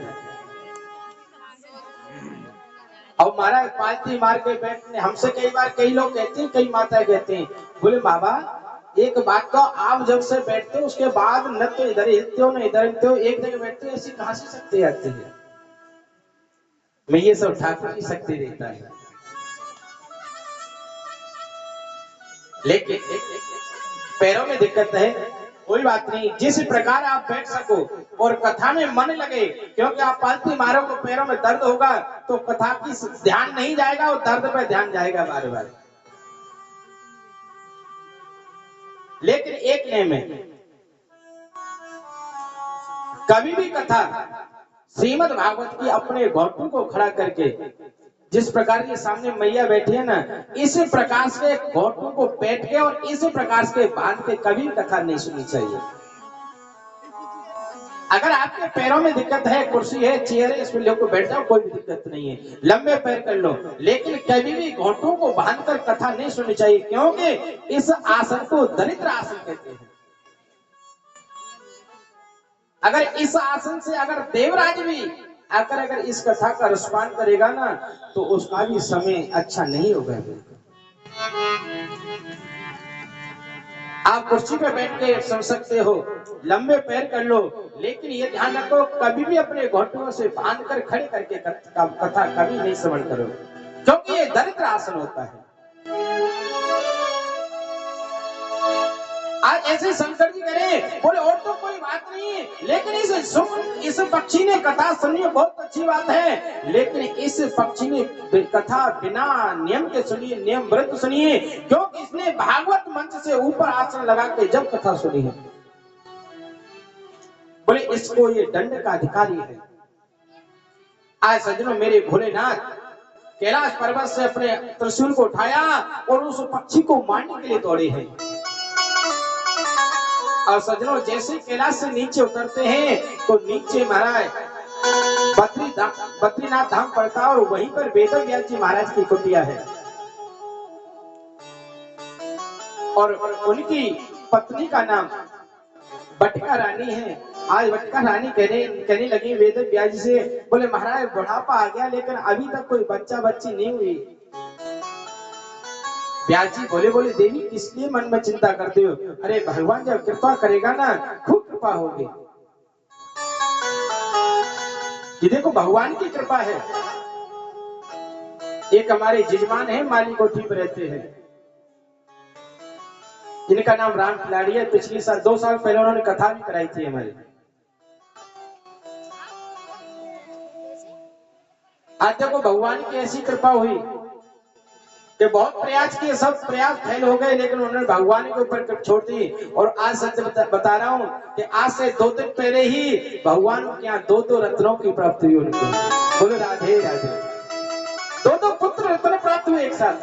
अब महाराज पालती मार के बैठने हमसे कई बार कई लोग कहते हैं कई माताएं कहते हैं बोले बाबा एक बात तो आप जब से बैठते हो उसके बाद न तो इधर हिलते हो न इधर हिलते हो एक जगह बैठते हो ऐसी कहां से शक्ति आती है मैं ये सब ठाकुर की शक्ति देता है लेकिन पैरों में दिक्कत है कोई बात नहीं जिस प्रकार आप बैठ सको और कथा में मन लगे क्योंकि आप पालती मारो को पैरों में दर्द होगा तो कथा की ध्यान नहीं जाएगा और दर्द पर ध्यान जाएगा बार बार लेकिन एक नियम है कभी भी कथा श्रीमद् भागवत की अपने घोटू को खड़ा करके जिस प्रकार के सामने मैया बैठी है ना इस प्रकार से घोटू को बैठ के और इस प्रकार से बांध के कभी कथा नहीं सुननी चाहिए अगर आपके पैरों में दिक्कत है, कुर्सी है, चेयर है, इसमें लोग बैठ जाओ, कोई भी दिक्कत नहीं है, लंबे पैर कर लो, लेकिन कभी भी घोटों को बांधकर कथा नहीं सुननी चाहिए, क्योंकि इस आसन को दरिद्र आसन कहते हैं। अगर इस आसन से अगर देवराज भी अगर इस कथा का रसपान करेगा ना, तो उसका भी समय अच्छा नहीं होगा। आप कुर्सी पे बैठ के सुन सकते हो, लंबे पैर कर लो, लेकिन ये ध्यान रखो कभी भी अपने घुटनों से बांधकर खड़े करके कथा कभी नहीं श्रवण करो, क्योंकि ये दरिद्र आसन होता है। आज ऐसे शंकर जी करें, बोले और तो कोई बात नहीं, लेकिन इस पक्षी ने कथा सुनी, बहुत अच्छी बात है, लेकिन इस पक्षी ने कथा बिना नियम के सुनी, नियम व्रत सुनिए, क्योंकि इसने भागवत मंच से ऊपर आसन लगा के जब कथा सुनी है। बोले इसको ये दंड का अधिकारी है। आज सज्जनों, मेरे भोलेनाथ कैलाश पर्वत से अपने त्रिशूल को उठाया और उस पक्षी को मारने के लिए दौड़े हैं। और सज्जनों, जैसे कैलाश से नीचे उतरते हैं तो नीचे महाराज बद्रीनाथ धाम पड़ता है, और वहीं पर वेदव्यास जी महाराज की कुटिया है, और उनकी पत्नी का नाम बटका रानी है। आज बटका रानी कहने लगी वेदव्यास जी से, बोले महाराज बुढ़ापा आ गया, लेकिन अभी तक कोई बच्चा बच्ची नहीं हुई। व्यास जी बोले देवी किस लिए मन में चिंता करते हो? अरे भगवान जब कृपा करेगा ना, खूब कृपा होगी। ये देखो भगवान की कृपा है। एक हमारे जजमान है, माली कोठी पर रहते हैं, जिनका नाम राम खिलाड़ी है। पिछली साल 2 साल पहले उन्होंने कथा भी कराई थी हमारी। आज देखो भगवान की ऐसी कृपा हुई कि बहुत प्रयास किए, सब प्रयास फेल हो गए, लेकिन उन्होंने भगवान के ऊपर छोड़ दी। और आज सत्य बता रहा हूं कि आज से 2 दिन पहले ही भगवान के यहाँ 2 रत्नों की प्राप्ति हुई उनको। बोलो राधे राधे। 2 पुत्र रत्न प्राप्त हुए एक साथ।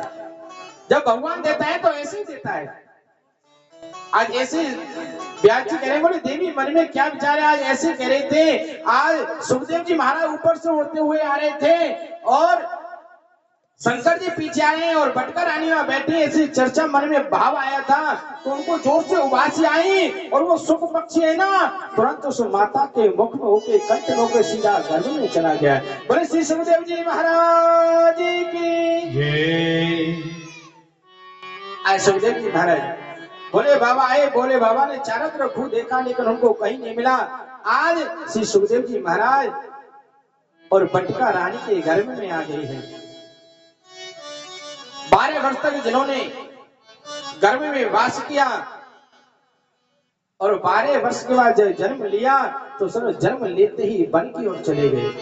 जब भगवान देता है तो ऐसे ही देता है। आज ऐसे व्यास जी कह रहे, बोले देवी मन में क्या विचार है? आज ऐसे कह रहे थे, आज सुखदेव जी महाराज ऊपर से उड़ते हुए आ रहे थे और शंकर जी पीछे आए और बटका रानी वहां बैठी, ऐसी चर्चा मन में भाव आया था, तो उनको जोर से उबासी आई, और वो सुख पक्षी है ना, तुरंत उस माता के मुख में होके कंठ में होके सीधा गर्भ में चला गया। बोले श्री सुखदेव जी महाराज की जय। आए सुखदेव जी महाराज, बोले बाबा आए, बोले बाबा ने चारों तरफ खूब देखा, लेकिन उनको कहीं नहीं मिला। आज श्री सुखदेव जी महाराज और बटका रानी के गर्भ में आ गए हैं। 12 वर्ष तक जिन्होंने गर्भ में वास किया, और 12 वर्ष के बाद जब जन्म लिया तो सब जन्म लेते ही वन की ओर चले गए।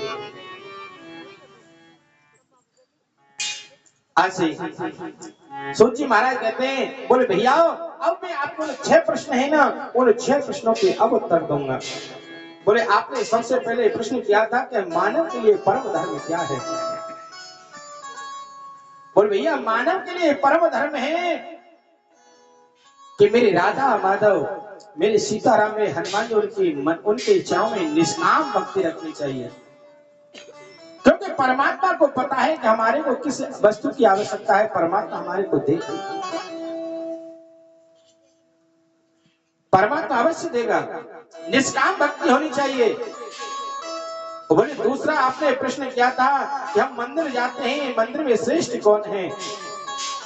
ऐसे सोची महाराज कहते हैं, बोले भैया अब मैं आपको 6 प्रश्न है ना, उन 6 प्रश्नों के अब उत्तर दूंगा। बोले आपने सबसे पहले प्रश्न किया था कि मानव के लिए परम धर्म क्या है? बोले भैया मानव के लिए परम धर्म है कि मेरे राधा माधव, मेरे सीताराम में हनुमान जी उनके इच्छाओं में निष्काम भक्ति रखनी चाहिए, क्योंकि परमात्मा को पता है कि हमारे को किस वस्तु की आवश्यकता है, परमात्मा हमारे को देगा, परमात्मा अवश्य देगा। निष्काम भक्ति होनी चाहिए। बोले दूसरा आपने प्रश्न किया था कि हम मंदिर जाते हैं, मंदिर में श्रेष्ठ कौन है,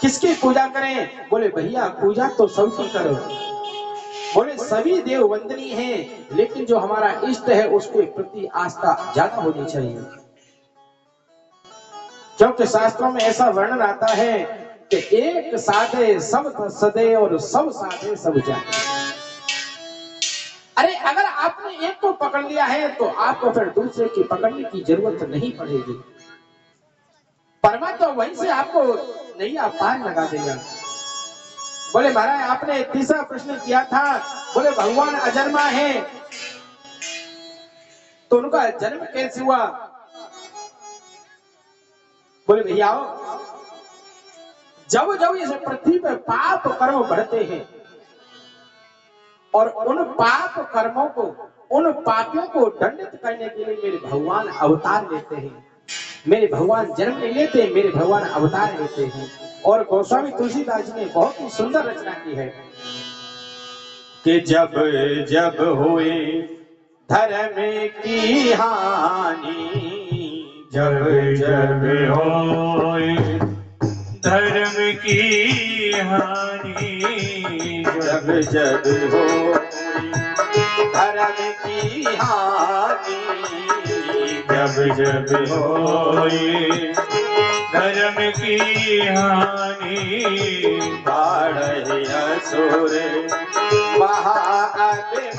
किसकी पूजा करें? बोले भैया पूजा तो सबकी करो। बोले सभी देव वंदनीय हैं, लेकिन जो हमारा इष्ट है उसके प्रति आस्था ज्यादा होनी चाहिए, क्योंकि शास्त्रों में ऐसा वर्णन आता है कि एक साधे सब सदे और सब साधे सब जाने। अरे अगर आपने एक को पकड़ लिया है तो आपको फिर दूसरे की पकड़ने की जरूरत नहीं पड़ेगी। परमात्मा वहीं से आपको नैया पार लगा देगा। बोले महाराज आपने तीसरा प्रश्न किया था, बोले भगवान अजन्मा है तो उनका जन्म कैसे हुआ? बोले भैया जब जब इस पृथ्वी पर पाप कर्म बढ़ते हैं और उन पाप कर्मों को, उन पापियों को दंडित करने के लिए मेरे भगवान अवतार लेते हैं। मेरे भगवान जन्म नहीं लेते, मेरे भगवान अवतार लेते हैं। और गोस्वामी तुलसीदास जी ने बहुत ही सुंदर रचना की है कि जब जब हुए धर्म की हानि, जब जब होए धर्म की हानि, जब जब हो धर्म की हानि, जब जब होए धर्म की हानि, बाढ़े असुर महाअभिमानी,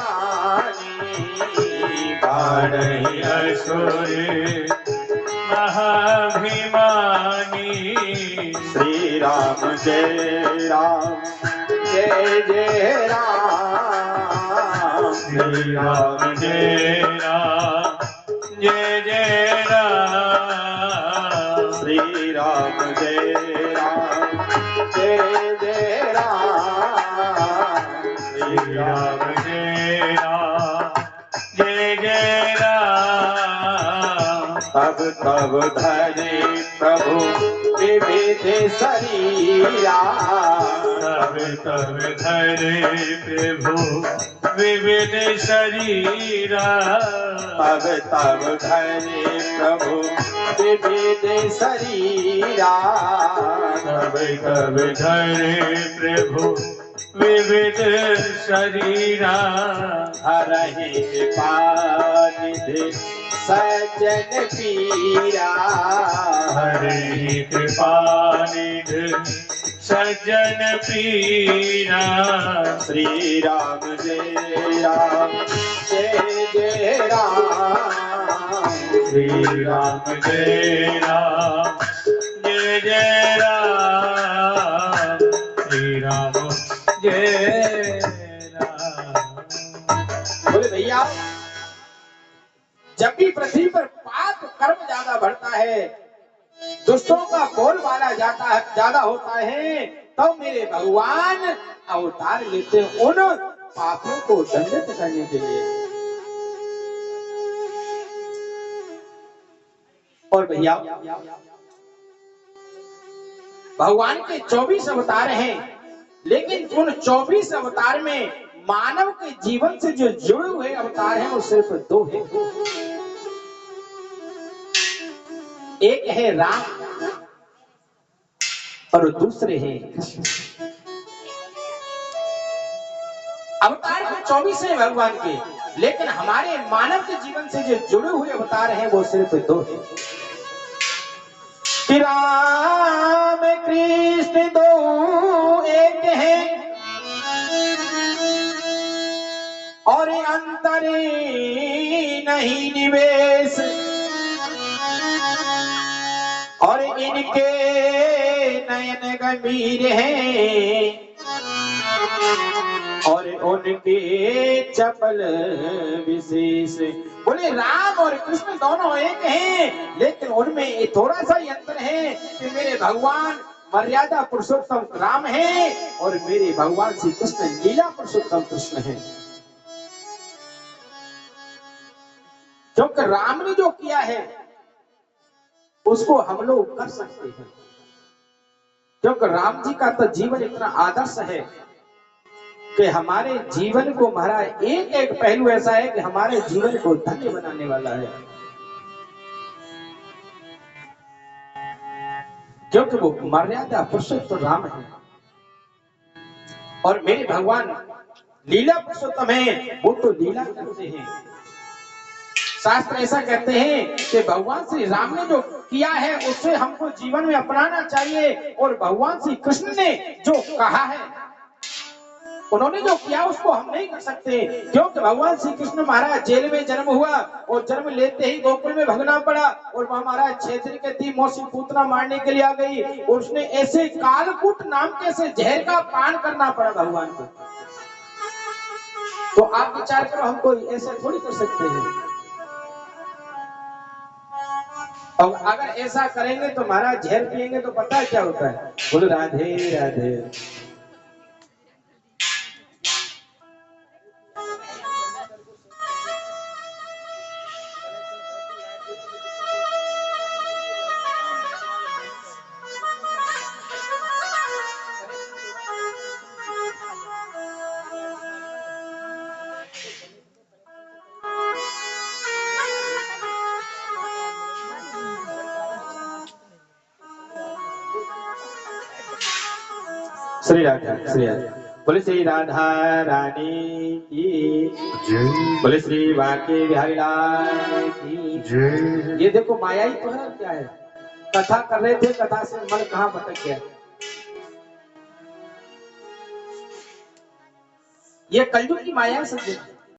बाढ़े असुर महाभिमानी, श्री राम जय राम जय जय राम, श्री राम जय राम जय जय राम, श्री राम जय राम जय जय राम, श्री राम जय राम जय जय राम। तब तब धरे प्रभु विविध शरीरा, तब तब धरे प्रभु विविध शरीरा, तब तब धरे प्रभु विविध शरीरा, तब तब धरे प्रभु विविध शरीरा, हरहि कृपानिधि सज्जन पीरा, हरि कृपानिधि सज्जन पीरा, श्री राम जय राम जय जय राम, श्री राम जय राम जय जय राम, श्री राम जय राम। बोले भैया, जब भी पृथ्वी पर पाप कर्म ज्यादा बढ़ता है, दुष्टों का बोलबाला ज्यादा होता है, तो मेरे भगवान अवतार लेते हैं उन पापों को दंडित करने के लिए। और भैया, भगवान के 24 अवतार हैं, लेकिन उन 24 अवतार में मानव के जीवन से जो जुड़े हुए अवतार हैं वो सिर्फ 2 हैं। एक है राम और दूसरे हैं कृष्ण। अवतार तो 24 हैं भगवान के, लेकिन हमारे मानव के जीवन से जो जुड़े हुए अवतार हैं वो सिर्फ 2 हैं। कि राम कृष्ण 2 एक हैं, और अंतर नहीं निवेश, और इनके नयन गंभीर हैं, और उनके चपल विशेष। बोले राम और कृष्ण दोनों एक हैं, लेकिन उनमें थोड़ा सा ही अंतर है कि मेरे भगवान मर्यादा पुरुषोत्तम राम है और मेरे भगवान श्री कृष्ण लीला पुरुषोत्तम कृष्ण है। क्योंकि राम ने जो किया है उसको हम लोग कर सकते हैं, क्योंकि राम जी का तो जीवन इतना आदर्श है कि हमारे जीवन को महाराज एक एक पहलू ऐसा है कि हमारे जीवन को धन्य बनाने वाला है। क्योंकि वो मर्यादा पुरुषोत्तम राम है और मेरे भगवान लीला पुरुषोत्तम है, वो तो लीला करते हैं। शास्त्र ऐसा कहते हैं कि भगवान श्री राम ने जो किया है उसे हमको जीवन में अपनाना चाहिए, और भगवान श्री कृष्ण ने जो कहा है, उन्होंने जो किया उसको हम नहीं कर सकते। क्योंकि भगवान श्री कृष्ण महाराज जेल में जन्म हुआ और जन्म लेते ही गोकुल में भगना पड़ा, और वहां महाराज क्षेत्र के दी मौसी पूतना मारने के लिए आ गई, और उसने ऐसे कालकूट नाम के ऐसे जहर का पान करना पड़ा भगवान को। तो आप विचार करो, हम कोई ऐसा थोड़ी कर सकते हैं। और अगर ऐसा करेंगे तो महाराज जहर पिएंगे तो पता है क्या होता है। बोलो राधे राधे। श्री राधा श्री राधा। बोले श्री राधा रानी की जय बोले श्री बांके बिहारी लाल की जय। ये देखो माया ही तो है, क्या है। कथा कर रहे थे, कथा से मन कहाँ भटक गया। ये कलयुग की माया है सज्जन।